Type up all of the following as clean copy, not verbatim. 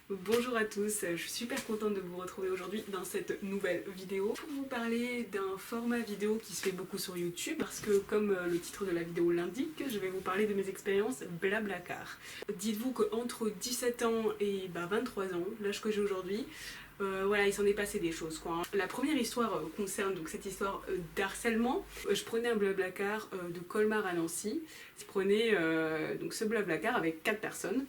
Bonjour à tous, je suis super contente de vous retrouver aujourd'hui dans cette nouvelle vidéo pour vous parler d'un format vidéo qui se fait beaucoup sur YouTube parce que comme le titre de la vidéo l'indique, je vais vous parler de mes expériences Blablacar. Dites-vous qu'entre 17 ans et 23 ans, l'âge que j'ai aujourd'hui, voilà, il s'en est passé des choses quoi. La première histoire concerne donc cette histoire d'harcèlement. Je prenais un Blablacar de Colmar à Nancy. Je prenais donc ce Blablacar avec 4 personnes.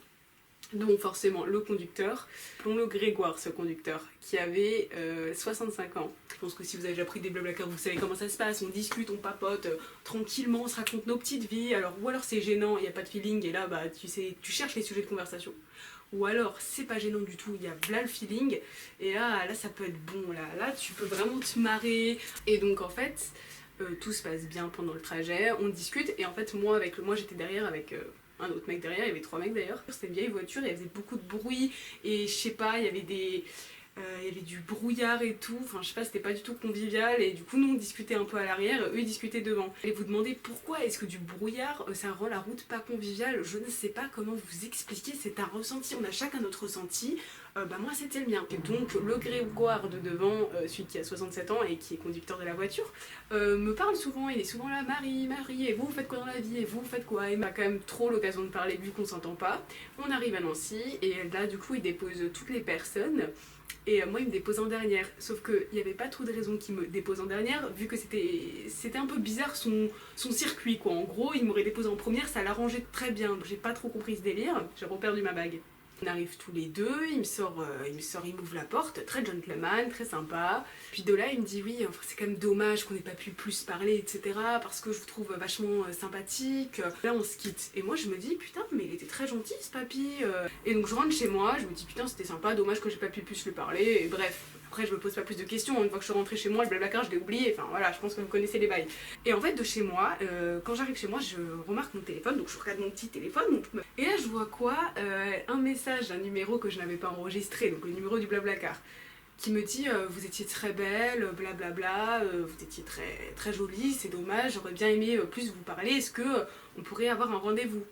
Donc forcément le conducteur, appelons-le Grégoire ce conducteur, qui avait 65 ans. Je pense que si vous avez déjà pris des Blablacar, vous savez comment ça se passe, on discute, on papote, tranquillement, on se raconte nos petites vies, ou alors c'est gênant, il n'y a pas de feeling, et là tu sais, tu cherches les sujets de conversation. Ou alors c'est pas gênant du tout, il y a là le feeling, et là ça peut être bon, là tu peux vraiment te marrer. Et donc en fait, tout se passe bien pendant le trajet, on discute, et en fait moi j'étais derrière avec un autre mec derrière, il y avait 3 mecs d'ailleurs. C'était une vieille voiture et elle faisait beaucoup de bruit et je sais pas, il y avait du brouillard et tout, enfin je sais pas, c'était pas du tout convivial et du coup nous on discutait un peu à l'arrière, eux ils discutaient devant. Et vous demandez pourquoi est-ce que du brouillard ça rend la route pas conviviale, je ne sais pas comment vous expliquer, c'est un ressenti, on a chacun notre ressenti. Moi c'était le mien. Et donc le Grégoire de devant, celui qui a 67 ans et qui est conducteur de la voiture, me parle souvent, il est souvent là, Marie, et vous faites quoi dans la vie, et vous faites quoi. Il m'a quand même trop l'occasion de parler vu qu'on s'entend pas. On arrive à Nancy et là du coup il dépose toutes les personnes. Et moi il me dépose en dernière, sauf qu'il n'y avait pas trop de raisons qu'il me dépose en dernière, vu que c'était un peu bizarre son circuit quoi. En gros il m'aurait déposé en première, ça l'arrangeait très bien, j'ai pas trop compris ce délire, j'ai reperdu ma bague. On arrive tous les deux, il m'ouvre la porte, très gentleman, très sympa. Puis de là, il me dit oui, enfin, c'est quand même dommage qu'on n'ait pas pu plus parler, etc. Parce que je vous trouve vachement sympathique. Là, on se quitte. Et moi, je me dis putain, mais il était très gentil ce papy. Et donc, je rentre chez moi, je me dis putain, c'était sympa, dommage que j'ai pas pu plus lui parler. Et bref. Après, je me pose pas plus de questions. Une fois que je suis rentrée chez moi, le Blablacar, je l'ai oublié. Enfin voilà, je pense que vous connaissez les bails. Et en fait, de chez moi, quand j'arrive chez moi, je remarque mon téléphone. Donc, je regarde mon petit téléphone. Et là, je vois quoi un message d'un numéro que je n'avais pas enregistré. Donc, le numéro du Blablacar. Qui me dit vous étiez très belle, blablabla, vous étiez très, très jolie, c'est dommage, j'aurais bien aimé plus vous parler, est-ce que on pourrait avoir un rendez-vous?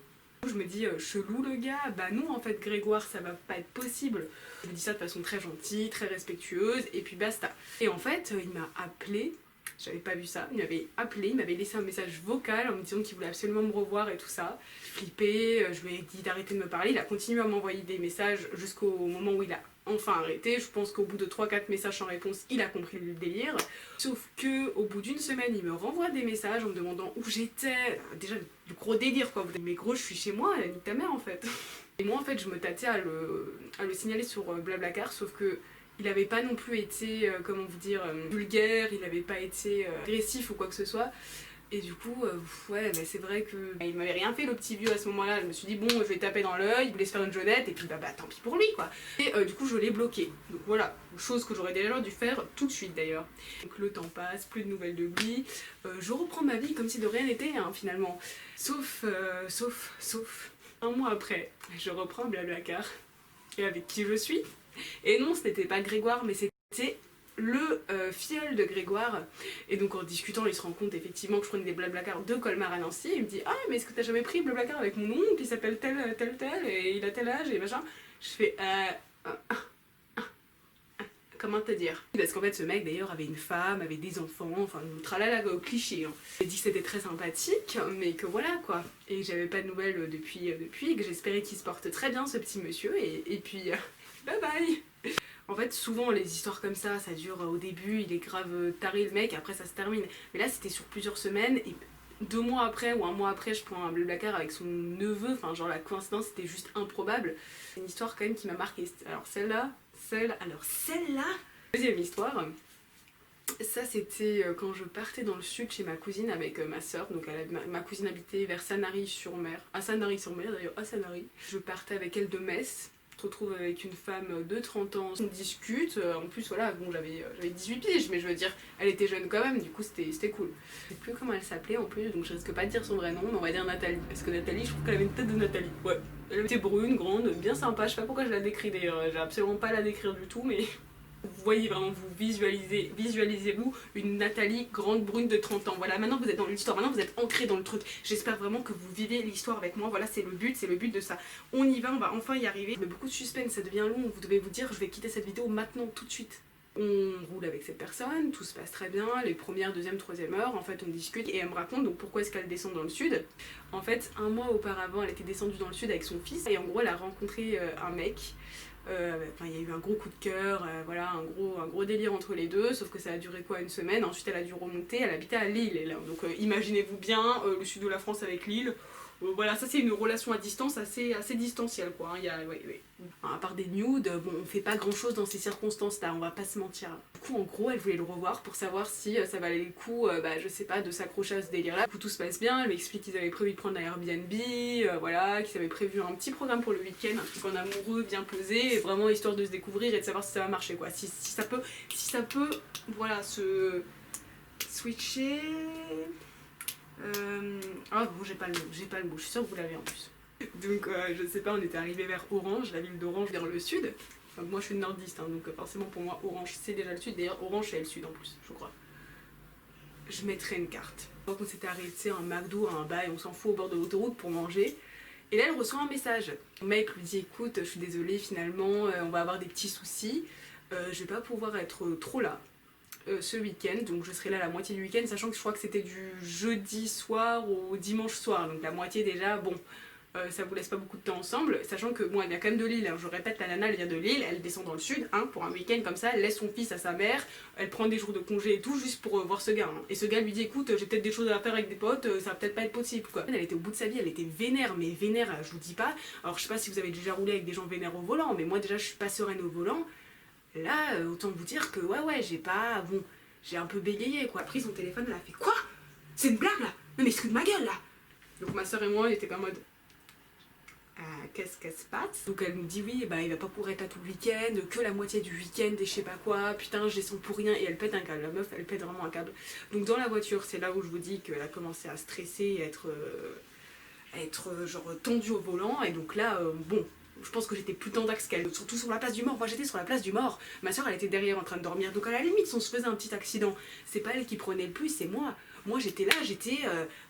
Je me dis chelou le gars, bah non en fait Grégoire ça va pas être possible. Je me dis ça de façon très gentille, très respectueuse et puis basta. Et en fait il m'a appelé, j'avais pas vu ça, il m'avait appelé, il m'avait laissé un message vocal en me disant qu'il voulait absolument me revoir et tout ça. Flippé, je lui ai dit d'arrêter de me parler, il a continué à m'envoyer des messages jusqu'au moment où il a enfin arrêté. Je pense qu'au bout de 3-4 messages sans réponse, il a compris le délire. Sauf que au bout d'une semaine, il me renvoie des messages en me demandant où j'étais. Déjà, du gros délire quoi. Mais gros, je suis chez moi, nique ta mère en fait. Et moi en fait, je me tâtais à le signaler sur Blablacar, sauf que il avait pas non plus été, comment vous dire, vulgaire, il avait pas été agressif ou quoi que ce soit. Et du coup, ouais, mais c'est vrai que il m'avait rien fait le petit vieux à ce moment-là. Je me suis dit bon, je vais taper dans l'œil, il voulait se faire une jeunette et puis bah tant pis pour lui quoi. Et du coup, je l'ai bloqué. Donc voilà, chose que j'aurais déjà dû faire tout de suite d'ailleurs. Donc le temps passe, plus de nouvelles de lui. Je reprends ma vie comme si de rien n'était hein, finalement. Sauf un mois après, je reprends Blablacar et avec qui je suis. Et non, ce n'était pas Grégoire, mais c'était le filleul de Grégoire. Et donc en discutant, il se rend compte effectivement que je prenais des Blablacar de Colmar à Nancy. Il me dit ah mais est-ce que t'as jamais pris Blablacar avec mon oncle qui s'appelle tel et il a tel âge et machin. Je fais comment te dire? Parce qu'en fait ce mec d'ailleurs avait une femme, avait des enfants, enfin tralala au cliché. Hein. Il a dit que c'était très sympathique, mais que voilà quoi. Et que j'avais pas de nouvelles depuis, et que j'espérais qu'il se porte très bien ce petit monsieur et puis bye bye. En fait, souvent, les histoires comme ça dure au début, il est grave taré le mec, après ça se termine. Mais là, c'était sur plusieurs semaines, et 2 mois après ou 1 mois après, je prends un Blablacar avec son neveu, enfin genre la coïncidence, c'était juste improbable. C'est une histoire quand même qui m'a marquée. Alors celle-là, deuxième histoire, ça c'était quand je partais dans le sud chez ma cousine avec ma soeur, donc ma cousine habitait vers Sanary-sur-Mer, à Sanary-sur-Mer d'ailleurs, à Sanary. Je partais avec elle de Metz. Je me retrouve avec une femme de 30 ans, on discute, en plus voilà, bon j'avais 18 piges, mais je veux dire, elle était jeune quand même, du coup c'était cool. Je sais plus comment elle s'appelait en plus, donc je risque pas de dire son vrai nom, mais on va dire Nathalie, parce que Nathalie, je trouve qu'elle avait une tête de Nathalie, ouais. Elle était brune, grande, bien sympa, je sais pas pourquoi je la décris d'ailleurs, j'ai absolument pas à la décrire du tout, mais Vous voyez vraiment, vous visualisez-vous une Nathalie grande brune de 30 ans. Voilà, maintenant vous êtes dans l'histoire, maintenant vous êtes ancré dans le truc. J'espère vraiment que vous vivez l'histoire avec moi. Voilà, c'est le but de ça. On y va, on va enfin y arriver. Mais beaucoup de suspense, ça devient long. Vous devez vous dire, je vais quitter cette vidéo maintenant, tout de suite. On roule avec cette personne, tout se passe très bien, les premières, deuxième, troisième heures, en fait on discute et elle me raconte donc pourquoi est-ce qu'elle descend dans le sud. En fait, un mois auparavant, elle était descendue dans le sud avec son fils et en gros elle a rencontré un mec. Il y a eu un gros coup de cœur, voilà, un gros délire entre les deux, sauf que ça a duré quoi, une semaine. Ensuite elle a dû remonter, elle habitait à Lille, et là, donc imaginez-vous bien le sud de la France avec Lille. Voilà, ça c'est une relation à distance assez distancielle quoi, hein. À part des nudes, bon on fait pas grand chose dans ces circonstances là, on va pas se mentir. Du coup en gros elle voulait le revoir pour savoir si ça valait le coup, je sais pas, de s'accrocher à ce délire là. Du coup tout se passe bien, elle m'explique qu'ils avaient prévu de prendre un Airbnb, voilà, qu'ils avaient prévu un petit programme pour le week-end, un truc en amoureux bien posé, et vraiment histoire de se découvrir et de savoir si ça va marcher quoi, si ça peut, voilà, se switcher... Ah bon, j'ai pas le mot, je suis sûre que vous l'avez en plus. Donc je sais pas, on était arrivé vers Orange, la ville d'Orange vers le sud. Enfin, moi je suis nordiste, hein, donc forcément pour moi Orange c'est déjà le sud, d'ailleurs Orange c'est le sud en plus, je crois. Je mettrai une carte. Donc on s'était arrêté à un McDo, à un bail, on s'en fout, au bord de l'autoroute pour manger. Et là elle reçoit un message. Le mec lui dit écoute, je suis désolée finalement, on va avoir des petits soucis, je vais pas pouvoir être trop là. Ce week-end, donc je serai là la moitié du week-end, sachant que je crois que c'était du jeudi soir au dimanche soir, donc la moitié déjà, bon, ça vous laisse pas beaucoup de temps ensemble, sachant que bon, elle vient quand même de Lille, hein, je répète, la nana elle vient de Lille, elle descend dans le sud, hein, pour un week-end comme ça, elle laisse son fils à sa mère, elle prend des jours de congé et tout, juste pour voir ce gars, hein. Et ce gars lui dit écoute, j'ai peut-être des choses à faire avec des potes, ça va peut-être pas être possible quoi. Elle était au bout de sa vie, elle était vénère, mais vénère, je vous dis pas, alors je sais pas si vous avez déjà roulé avec des gens vénères au volant, mais moi déjà je suis pas sereine au volant, là, autant vous dire que ouais, j'ai un peu bégayé quoi. Pris son téléphone, elle a fait quoi? C'est une blague là? Non mais c'est de ma gueule là! Donc ma soeur et moi, on était pas en mode qu'est-ce qu'elle se passe? Donc elle nous dit oui, il va pas pouvoir être là tout le week-end, que la moitié du week-end et je sais pas quoi, putain je descends pour rien, et elle pète un câble, la meuf elle pète vraiment un câble. Donc dans la voiture, c'est là où je vous dis qu'elle a commencé à stresser et à être genre tendue au volant, et donc là, bon, je pense que j'étais plus tendax qu'elle, surtout sur la place du mort. Moi j'étais sur la place du mort, ma soeur elle était derrière en train de dormir, donc à la limite si on se faisait un petit accident, c'est pas elle qui prenait le plus, c'est moi. Moi j'étais là,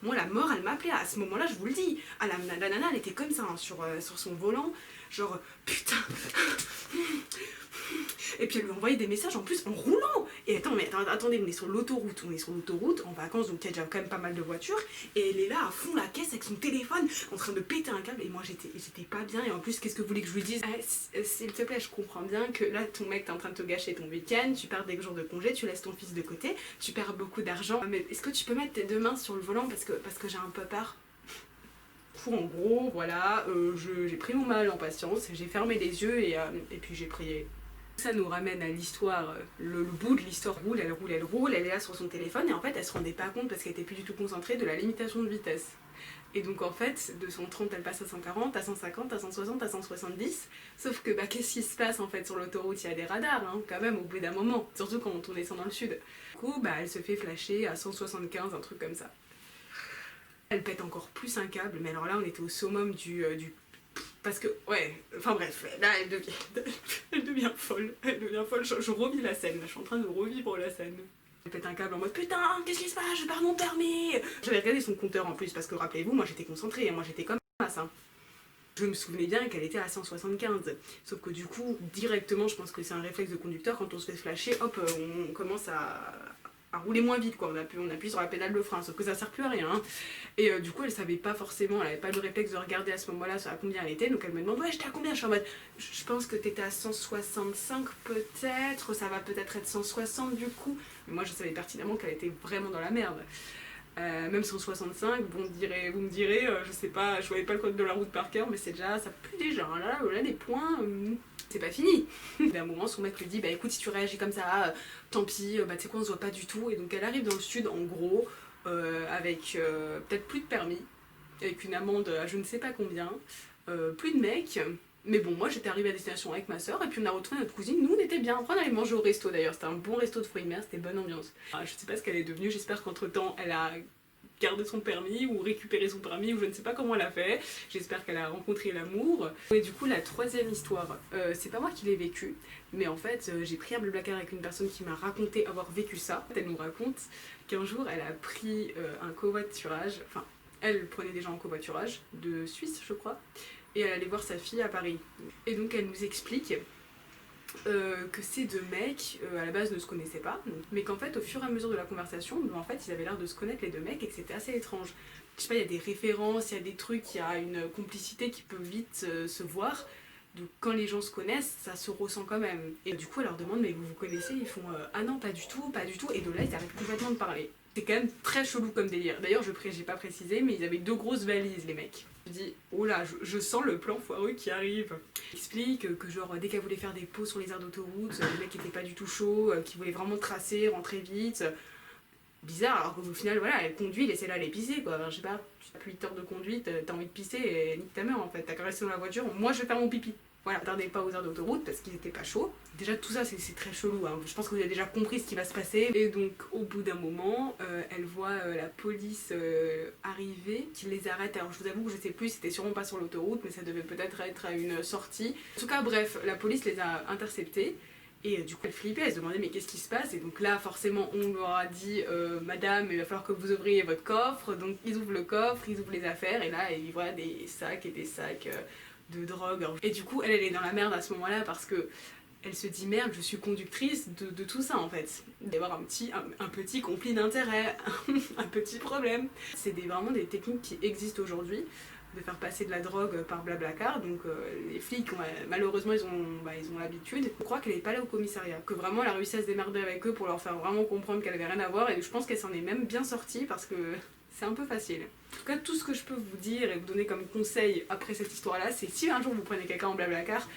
moi la mort elle m'appelait, à ce moment là je vous le dis, la nana elle était comme ça hein, sur son volant, genre putain. Et puis elle lui envoyait des messages en plus en roulant. Et attendez, on est sur l'autoroute, en vacances, donc il y a déjà quand même pas mal de voitures. Et elle est là à fond la caisse avec son téléphone, en train de péter un câble. Et moi j'étais pas bien. Et en plus, qu'est-ce que vous voulez que je lui dise? S'il te plaît, je comprends bien que là ton mec t'es en train de te gâcher ton week-end, tu perds des jours de congé, tu laisses ton fils de côté, tu perds beaucoup d'argent. Mais est-ce que tu peux mettre tes deux mains sur le volant parce que j'ai un peu peur? En gros, voilà, j'ai pris mon mal en patience, j'ai fermé les yeux et puis j'ai prié. Ça nous ramène à l'histoire, le bout de l'histoire roule, elle est là sur son téléphone et en fait elle se rendait pas compte parce qu'elle était plus du tout concentrée de la limitation de vitesse. Et donc en fait, de 130 elle passe à 140, à 150, à 160, à 170, sauf que qu'est-ce qui se passe en fait sur l'autoroute? Il y a des radars hein, quand même au bout d'un moment, surtout quand on descend dans le sud. Du coup elle se fait flasher à 175, un truc comme ça. Elle pète encore plus un câble, mais alors là on était au summum du parce que, ouais, enfin bref, là elle devient folle, je revis la scène, je suis en train de revivre la scène. Elle pète un câble en mode putain, qu'est-ce qui se passe, je perds mon permis. J'avais regardé son compteur en plus, parce que rappelez-vous, moi j'étais concentrée, moi j'étais comme ça. Je me souvenais bien qu'elle était à 175, sauf que du coup, directement, je pense que c'est un réflexe de conducteur, quand on se fait flasher, hop, on commence à rouler moins vite quoi, on appuie sur la pédale de frein, sauf que ça sert plus à rien hein. Et du coup elle savait pas forcément, elle avait pas le réflexe de regarder à ce moment là à combien elle était, donc elle me demande ouais j'étais à combien, je suis en mode je pense que t'étais à 165 peut-être, ça va peut-être être 160 du coup, mais moi je savais pertinemment qu'elle était vraiment dans la merde. Même 165, bon, vous me direz, je sais pas, je voyais pas le code de la route par cœur, mais c'est déjà, ça pue déjà, hein. Là les points, c'est pas fini. À un moment, son mec lui dit, bah écoute, si tu réagis comme ça, tant pis, tu sais quoi, on se voit pas du tout. Et donc elle arrive dans le sud, en gros, avec peut-être plus de permis, avec une amende à je ne sais pas combien, plus de mecs. Mais bon, moi j'étais arrivée à destination avec ma soeur et puis on a retrouvé notre cousine, nous on était bien, après on allait manger au resto d'ailleurs, c'était un bon resto de fruits de mer, c'était bonne ambiance. Je sais pas ce qu'elle est devenue, j'espère qu'entre temps elle a garder son permis ou récupérer son permis ou je ne sais pas comment elle a fait. J'espère qu'elle a rencontré l'amour. Et du coup la troisième histoire, c'est pas moi qui l'ai vécue, mais en fait j'ai pris un blablacar avec une personne qui m'a raconté avoir vécu ça. Elle nous raconte qu'un jour elle a pris un covoiturage, enfin elle prenait des gens en covoiturage de Suisse je crois, et elle allait voir sa fille à Paris. Et donc elle nous explique que ces deux mecs à la base ne se connaissaient pas, mais qu'en fait au fur et à mesure de la conversation, en fait ils avaient l'air de se connaître les deux mecs et que c'était assez étrange. Je sais pas, il y a des références, il y a des trucs, il y a une complicité qui peut vite se voir. Donc quand les gens se connaissent, ça se ressent quand même. Et du coup elle leur demande mais vous vous connaissez? Ils font ah non pas du tout, pas du tout. Et de là ils arrêtent complètement de parler. C'est quand même très chelou comme délire. D'ailleurs j'ai pas précisé mais ils avaient deux grosses valises les mecs. Je dis oh là je sens le plan foireux qui arrive. Il explique que genre dès qu'elle voulait faire des pauses sur les aires d'autoroute, le mec était pas du tout chaud, qu'il voulait vraiment tracer, rentrer vite. Bizarre alors qu'au final voilà elle conduit, laissez-la aller pisser quoi. Enfin, je sais pas, tu as plus 8 heures de conduite, t'as envie de pisser et nique ta mère en fait. T'as qu'à rester dans la voiture, moi je vais faire mon pipi. Voilà, attardez pas aux aires d'autoroute parce qu'ils étaient pas chauds. Déjà tout ça c'est très chelou, hein. Je pense que vous avez déjà compris ce qui va se passer. Et donc au bout d'un moment, elle voit la police arriver, qui les arrête. Alors je vous avoue que je sais plus, c'était sûrement pas sur l'autoroute, mais ça devait peut-être être à une sortie. En tout cas bref, la police les a interceptés. Et du coup elle flippait, elle se demandait mais qu'est-ce qui se passe. Et donc là forcément on leur a dit madame il va falloir que vous ouvriez votre coffre. Donc ils ouvrent le coffre, ils ouvrent les affaires et là ils voient des sacs et des sacs de drogue. Et du coup elle est dans la merde à ce moment là parce que elle se dit merde je suis conductrice de tout ça en fait. Il va y avoir un petit conflit d'intérêt, un petit problème. C'est vraiment des techniques qui existent aujourd'hui, de faire passer de la drogue par Blablacar. Donc les flics malheureusement ils ont l'habitude. Je crois qu'elle n'est pas là au commissariat, que vraiment elle a réussi à se démerder avec eux pour leur faire vraiment comprendre qu'elle avait rien à voir, et je pense qu'elle s'en est même bien sortie parce que c'est un peu facile. En tout cas tout ce que je peux vous dire et vous donner comme conseil après cette histoire là, c'est si un jour vous prenez quelqu'un en Blablacar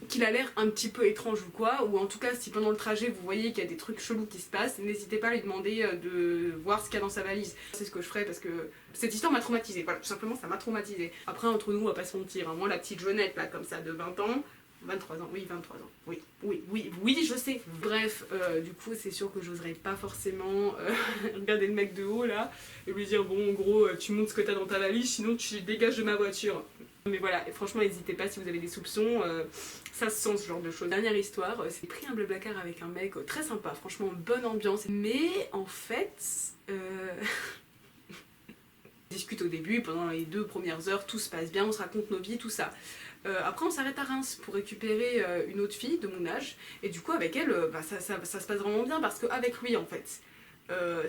qu'il a l'air un petit peu étrange ou quoi, ou en tout cas si pendant le trajet vous voyez qu'il y a des trucs chelous qui se passent, n'hésitez pas à lui demander de voir ce qu'il y a dans sa valise. C'est ce que je ferais parce que cette histoire m'a traumatisée, voilà, tout simplement ça m'a traumatisée. Après entre nous on va pas se mentir, hein. Moi la petite jeunette là comme ça de 20 ans, 23 ans, oui 23 ans, oui je sais. Bref, du coup c'est sûr que j'oserais pas forcément regarder le mec de haut là et lui dire bon en gros tu montres ce que t'as dans ta valise sinon tu dégages de ma voiture. Mais voilà, et franchement n'hésitez pas si vous avez des soupçons, ça se sent ce genre de choses. Dernière histoire, c'est pris un blablacar avec un mec très sympa, franchement bonne ambiance, mais en fait on discute au début, pendant les 2 premières heures tout se passe bien, on se raconte nos vies, tout ça. Après on s'arrête à Reims pour récupérer une autre fille de mon âge, et du coup avec elle ça se passe vraiment bien parce qu'avec lui en fait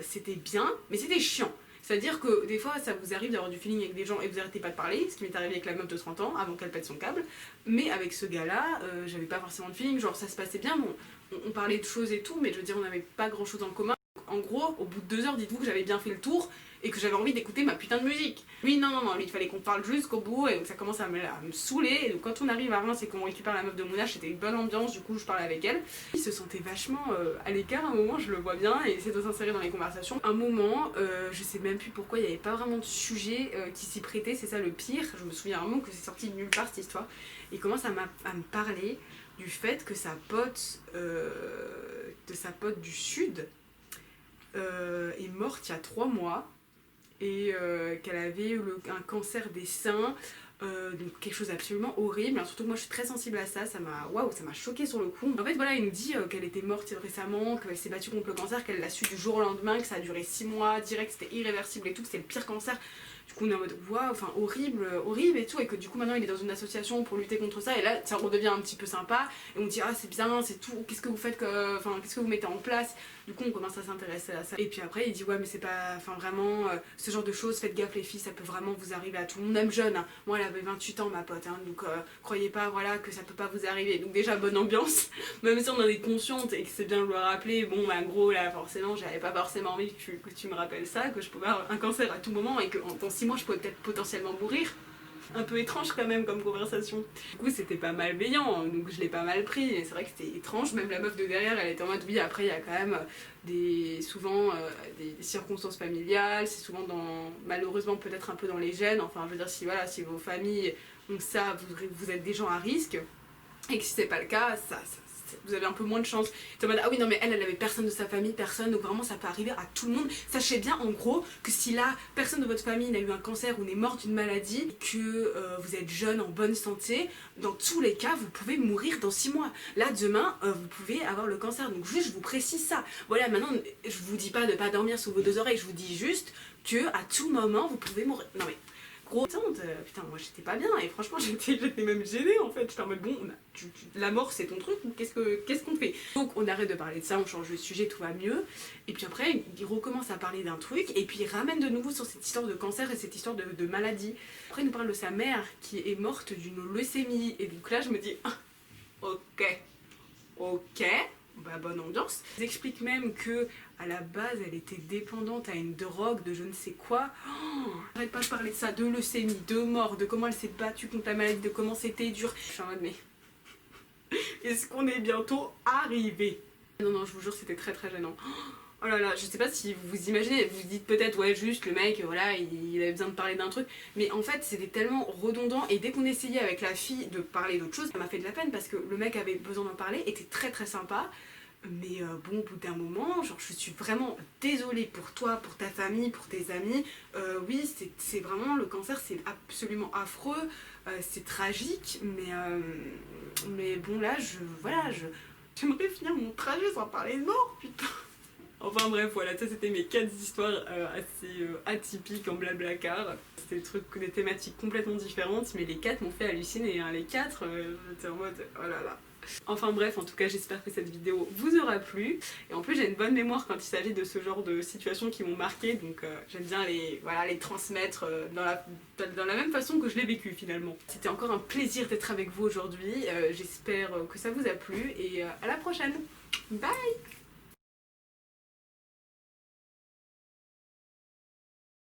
c'était bien mais c'était chiant. C'est-à-dire que des fois ça vous arrive d'avoir du feeling avec des gens et vous arrêtez pas de parler, ce qui m'est arrivé avec la meuf de 30 ans avant qu'elle pète son câble, mais avec ce gars-là, j'avais pas forcément de feeling, genre ça se passait bien, bon, on parlait de choses et tout, mais je veux dire on n'avait pas grand-chose en commun. En gros, au bout de 2 heures, dites-vous que j'avais bien fait le tour et que j'avais envie d'écouter ma putain de musique. Lui, non, lui, il fallait qu'on parle jusqu'au bout, et donc ça commence à me saouler. Et donc quand on arrive à Reims et qu'on récupère la meuf de mon âge, c'était une bonne ambiance, du coup je parlais avec elle. Il se sentait vachement à l'écart, à un moment, je le vois bien, et essaie de s'insérer dans les conversations. Un moment, je sais même plus pourquoi, il n'y avait pas vraiment de sujet qui s'y prêtait, c'est ça le pire. Je me souviens vraiment que c'est sorti de nulle part cette histoire. Il commence à me parler du fait que sa pote, du sud, est morte il y a 3 mois et qu'elle avait eu un cancer des seins, donc quelque chose d'absolument horrible. Surtout que moi je suis très sensible à ça, ça m'a choquée sur le coup. En fait voilà, il nous dit qu'elle était morte récemment, qu'elle s'est battue contre le cancer, qu'elle l'a su du jour au lendemain, que ça a duré 6 mois, direct c'était irréversible et tout, que c'était le pire cancer. Du coup on est en mode waouh, enfin horrible et tout, et que du coup maintenant il est dans une association pour lutter contre ça, et là ça redevient un petit peu sympa, et on dit ah c'est bien, c'est tout, qu'est-ce que vous faites, qu'est-ce que vous mettez en place. Du coup on commence à s'intéresser à ça, et puis après il dit ouais mais c'est pas, vraiment ce genre de choses, faites gaffe les filles, ça peut vraiment vous arriver à tout le monde, même jeune, hein. Moi elle avait 28 ans ma pote, hein, donc croyez pas voilà que ça peut pas vous arriver. Donc déjà bonne ambiance, même si on en est consciente et que c'est bien de le rappeler. Bon bah gros là forcément j'avais pas forcément envie que tu me rappelles ça, que je pouvais avoir un cancer à tout moment et que dans 6 mois je pouvais peut-être potentiellement mourir. Un peu étrange quand même comme conversation. Du coup c'était pas malveillant, donc je l'ai pas mal pris, et c'est vrai que c'était étrange. Même la meuf de derrière elle était en mode oui après il y a quand même souvent des circonstances familiales, c'est souvent malheureusement peut-être un peu dans les gènes, enfin je veux dire si vos familles ont ça, vous êtes des gens à risque, et que si c'est pas le cas, vous avez un peu moins de chance. C'est en mode, ah oui non mais elle avait personne de sa famille, personne, donc vraiment ça peut arriver à tout le monde. Sachez bien en gros que si là personne de votre famille n'a eu un cancer ou n'est mort d'une maladie, que vous êtes jeune, en bonne santé, dans tous les cas vous pouvez mourir dans 6 mois. Là demain vous pouvez avoir le cancer, donc juste je vous précise ça. Voilà, maintenant je vous dis pas de pas dormir sous vos 2 oreilles, je vous dis juste que à tout moment vous pouvez mourir. Non mais gros putain moi j'étais pas bien et franchement j'étais même gênée en fait, j'étais en mode bon la mort c'est ton truc ou qu'est-ce qu'on fait. Donc on arrête de parler de ça, on change de sujet, tout va mieux, et puis après il recommence à parler d'un truc et puis il ramène de nouveau sur cette histoire de cancer et cette histoire de maladie. Après il nous parle de sa mère qui est morte d'une leucémie et donc là je me dis ah, ok, bah bonne ambiance. Ils expliquent même que à la base elle était dépendante à une drogue de je ne sais quoi. Arrête pas de parler de ça, de leucémie, de mort, de comment elle s'est battue contre la maladie, de comment c'était dur. Je suis en mode mais est-ce qu'on est bientôt arrivé? Non je vous jure c'était très gênant. Oh là là, je sais pas si vous vous imaginez, vous dites peut-être ouais juste le mec voilà il avait besoin de parler d'un truc, mais en fait c'était tellement redondant et dès qu'on essayait avec la fille de parler d'autre chose, ça m'a fait de la peine parce que le mec avait besoin d'en parler, était très sympa. Mais bon, au bout d'un moment, genre je suis vraiment désolée pour toi, pour ta famille, pour tes amis. Oui, c'est vraiment, le cancer c'est absolument affreux, c'est tragique, mais bon là, j'aimerais finir mon trajet sans parler de mort, putain. Enfin bref, voilà, ça c'était mes 4 histoires assez atypiques en blablacar. C'était des thématiques complètement différentes, mais les 4 m'ont fait halluciner, hein. Les 4, j'étais en mode oh là là. Enfin bref, en tout cas j'espère que cette vidéo vous aura plu, et en plus j'ai une bonne mémoire quand il s'agit de ce genre de situations qui m'ont marqué, donc j'aime bien les transmettre dans la même façon que je l'ai vécu finalement. C'était encore un plaisir d'être avec vous aujourd'hui, j'espère que ça vous a plu et à la prochaine, bye.